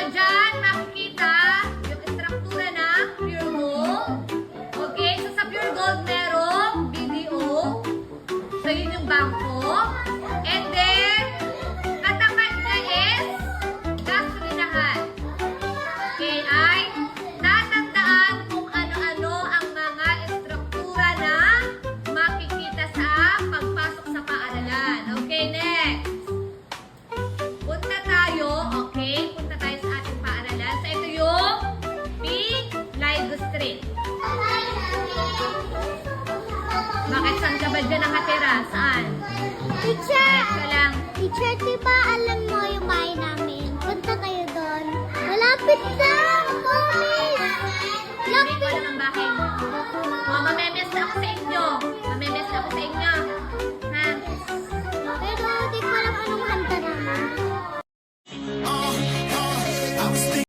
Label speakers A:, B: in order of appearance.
A: dyan makikita yung struktura ng pure gold. Okay, so sa pure gold merong BDO. So yun yung bangko. And then, katapat na is gasolinahan. Okay, ay tatandaan kung ano-ano ang mga struktura na makikita sa pagpasok sa paaralan. Okay, next. Punta tayo sa ating paaralan. So, ito yung Pink Ligo Street. Bakit saan ka ba dyan nakatira? Saan?
B: Teacher,
A: Ka lang.
B: teacher, di ba alam mo yung may